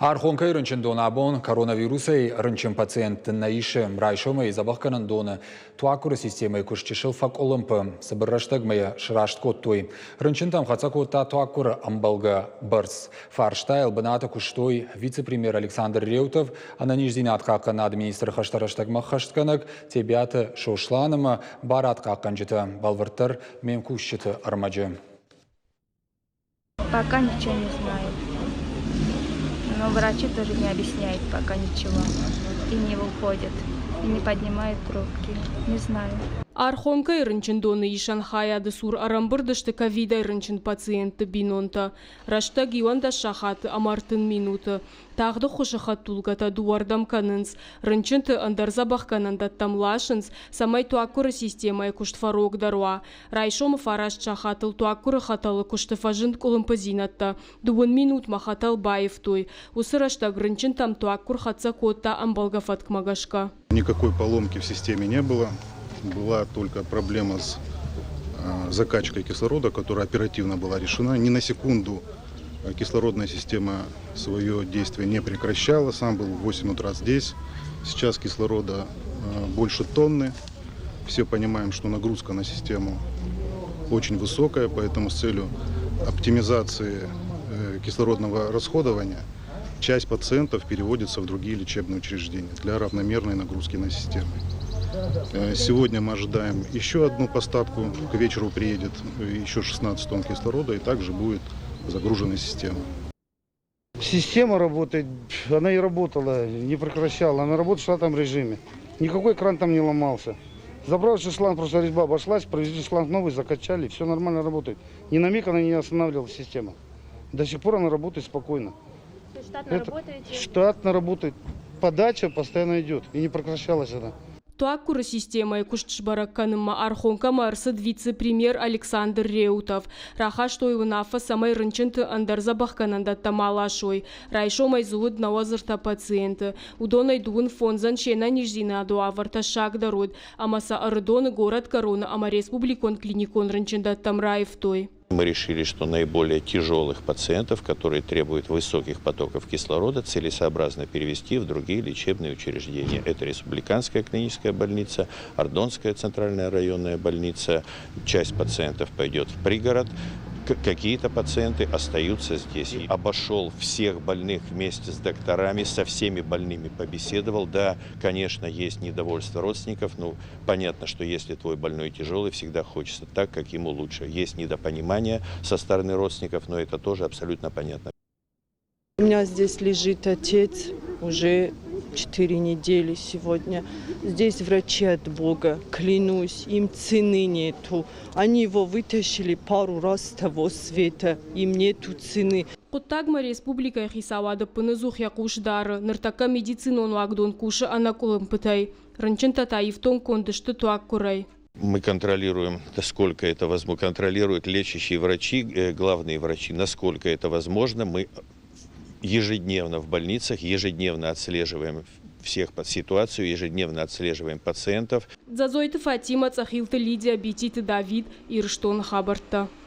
Архонкай рынчин донабон коронавирусой рынчин пациент наише райшомы и забахканан дона туакура системой кушчишил фак олымпы сабырраштагмая шырашт коттой. Рынчин там хацакота туакура амбалга барс. Фарштайл баната куштой вице-премьер Александр Реутов, ананиждинат какан администр хаштараштагма хаштканак тебята шошланыма барат каканжита балвартар мем кушчита армаджи. Пока ничего не знаю. Но врачи тоже не объясняют пока ничего. И не выходят. И не поднимают трубки. Не знаю. Архонкай рынчин доны ишан хаяды сур арамбырдышты ковидай рынчин пациенты бинонта. Раштаг иванда шахаты амартын минуты. Тағды хушахат тулгата дуардам канынс. Рынчынты андарзабах кананда тамлашынс. Самай туакуры системай куштфарог даруа. Райшомы фараш чахатыл туакуры хаталы куштфажын колымпазинатта. 2 минут махатал баев той. Усы раштаг рынчин там туакур хатса котта амбалгафат кмагашка. Никакой поломки в системе не было. Была только проблема с закачкой кислорода, которая оперативно была решена. Ни на секунду кислородная система свое действие не прекращала. Сам был в 8 утра здесь. Сейчас кислорода больше тонны. Все понимаем, что нагрузка на систему очень высокая, поэтому с целью оптимизации кислородного расходования часть пациентов переводится в другие лечебные учреждения для равномерной нагрузки на систему. Сегодня мы ожидаем еще одну поставку, к вечеру приедет еще 16 тонн кислорода и также будет загружена система. Система работает, она и работала, не прекращала, она работает в штатном режиме. Никакой кран там не ломался. Забрался шланг, просто резьба обошлась, провезли шланг новый, закачали, все нормально работает. Ни на миг она не останавливала система. До сих пор она работает спокойно. То есть штатно работаете? Штатно работает, подача постоянно идет и не прекращалась она. Туакура система куштшбаракканыма архонкама арсыд вице-премьер Александр Реутов. Раха что унафа самай рынчынты андарзабах кананда тамалашой. Райшомай зуд на возраста пациента. Удонай дуын фонзан шена нижзина дуаварта шаг дарод. Амаса ардоны город корона, ама республикон клиникон рынчында тамраев той. Мы решили, что наиболее тяжелых пациентов, которые требуют высоких потоков кислорода, целесообразно перевести в другие лечебные учреждения. Это Республиканская клиническая больница, Ардонская центральная районная больница. Часть пациентов пойдет в пригород. Какие-то пациенты остаются здесь. Обошел всех больных вместе с докторами, со всеми больными побеседовал. Да, конечно, есть недовольство родственников, но понятно, что если твой больной тяжелый, всегда хочется так, как ему лучше. Есть недопонимание со стороны родственников, но это тоже абсолютно понятно. У меня здесь лежит отец уже 4 недели сегодня. Здесь врачи от Бога, клянусь, им цены нету. Они его вытащили пару раз с того света, им нету цены. Коттагма республика хисавада пынызух якушдары, ныртака медицину агдон куши анакулым пытай. Рынчин татаев тон кондышты туаккурай. Мы контролируем, насколько это возможно, контролируют лечащие врачи, главные врачи, насколько это возможно. Мы ежедневно в больницах, ежедневно отслеживаем всех ситуацию, ежедневно отслеживаем пациентов. Зазойты Фатима, Цахилты Лидия, Бетиты Давид, Ирштон Хабарта.